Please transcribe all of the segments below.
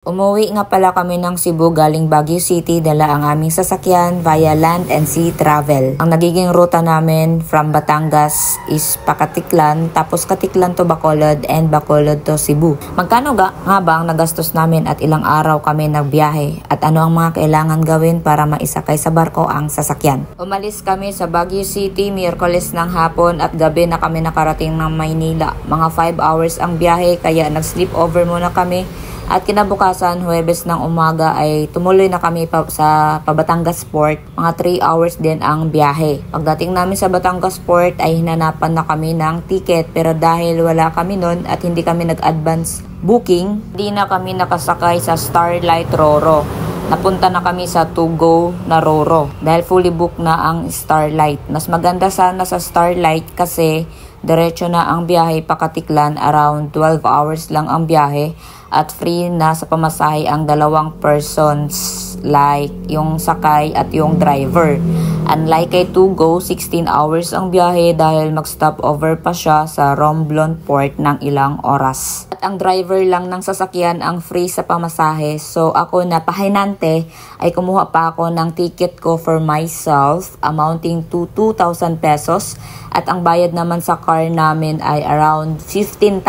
Umuwi nga pala kami ng Cebu galing Baguio City, dala ang aming sasakyan via land and sea travel. Ang nagiging ruta namin from Batangas is Pakatiklan, tapos Katiklan to Bacolod and Bacolod to Cebu. Magkano nga ba ang nagastos namin at ilang araw kami nagbiyahe at ano ang mga kailangan gawin para maisakay sa barko ang sasakyan? Umalis kami sa Baguio City Miyerkules ng hapon at gabi na kami nakarating ng Maynila. Mga 5 hours ang biyahe kaya nag-sleep over muna kami. At kinabukasan, Huwebes ng umaga ay tumuloy na kami sa Batangas Port. Mga 3 hours din ang biyahe. Pagdating namin sa Batangas Port ay hinanapan na kami ng ticket, pero dahil wala kami nun at hindi kami nag-advance booking, hindi na kami nakasakay sa Starlight Roro. Napunta na kami sa To-Go na Roro dahil fully booked na ang Starlight. Mas maganda sana sa Starlight kasi diretso na ang biyahe Pakatiklan, around 12 hours lang ang biyahe at free na sa pamasahe ang dalawang persons like yung sakay at yung driver. Unlike kay To-Go, 16 hours ang biyahe dahil mag-stop over pa siya sa Romblon Port ng ilang oras. At ang driver lang ng sasakyan ang free sa pamasahe. So ako na pahinante ay kumuha pa ako ng ticket ko for myself amounting to 2,000 pesos at ang bayad naman sa car namin ay around 15,000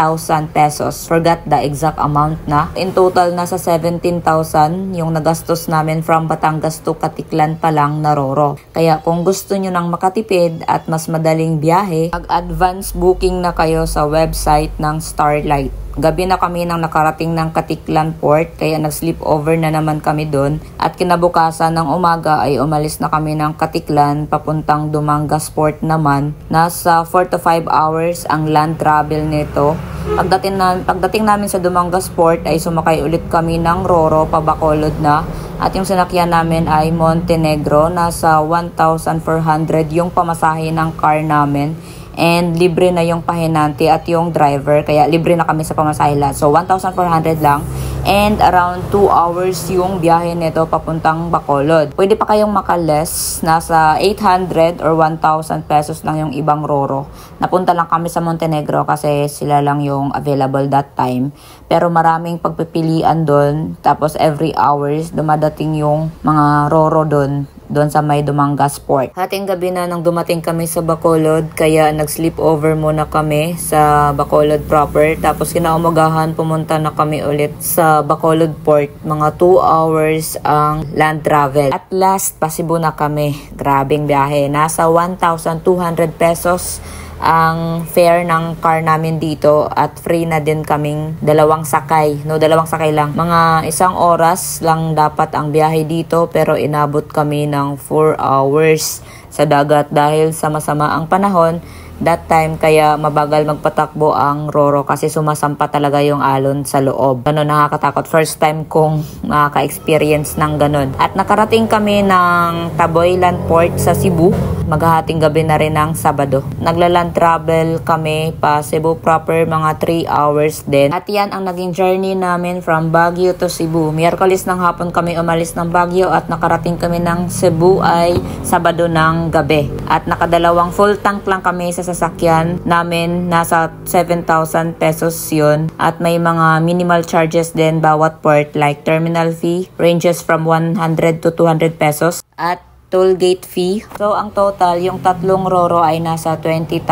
pesos. Forgot the exact amount na. In total, nasa 17,000 yung nagastos namin from Batangas to Katiklan pa lang na Roro. Kaya kung gusto nyo nang makatipid at mas madaling biyahe, mag-advance booking na kayo sa website ng Starlight. Gabi na kami nang nakarating ng Katiklan Port kaya nag-sleep over na naman kami doon at kinabukasan ng umaga ay umalis na kami ng Katiklan papuntang Dumangas Port naman. Nasa 4 to 5 hours ang land travel nito. Pagdating namin sa Dumangas Port ay sumakay ulit kami ng Roro pa Bacolod na at yung sinakyan namin ay Montenegro. Nasa 1,400 yung pamasahe ng car namin. And libre na yung pahinante at yung driver. Kaya libre na kami sa pamasahe lahat. So 1,400 lang. And around 2 hours yung biyahe nito papuntang Bacolod. Pwede pa kayong makaless. Nasa 800 or 1,000 pesos lang yung ibang Roro. Napunta lang kami sa Montenegro kasi sila lang yung available that time. Pero maraming pagpipilian doon. Tapos every hours dumadating yung mga Roro doon sa may Dumangas Port. Hating gabi na nang dumating kami sa Bacolod, kaya nag-sleep over muna kami sa Bacolod proper. Tapos kinaumagahan pumunta na kami ulit sa Bacolod Port. Mga 2 hours ang land travel. At last, pa Cebu na kami. Grabing biyahe. Nasa 1,200 pesos ang fare ng car namin dito at free na din kaming dalawang sakay. Dalawang sakay lang. Mga 1 oras lang dapat ang biyahe dito pero inabot kami ng 4 hours sa dagat dahil sama-sama ang panahon that time, kaya mabagal magpatakbo ang Roro kasi sumasampa talaga yung alon sa loob. Nakakatakot. First time kong makaka-experience ng ganun. At nakarating kami ng Taboylan Port sa Cebu. Maghahating gabi na rin ng Sabado. Naglaland travel kami pa Cebu proper, mga 3 hours din. At yan ang naging journey namin from Baguio to Cebu. Miyerkules ng hapon kami umalis ng Baguio at nakarating kami ng Cebu ay Sabado ng gabi. At nakadalawang full tank lang kami sa sasakyan namin. Nasa 7,000 pesos yun. At may mga minimal charges din bawat port like terminal fee ranges from 100 to 200 pesos at toll gate fee. So, ang total, yung tatlong Roro ay nasa 20,000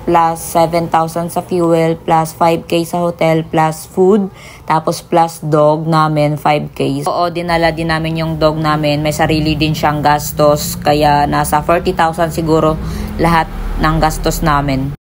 plus 7,000 sa fuel plus 5K sa hotel plus food tapos plus dog namin 5K. Oo, dinala din namin yung dog namin. May sarili din siyang gastos kaya nasa 40,000 siguro lahat ng gastos namin.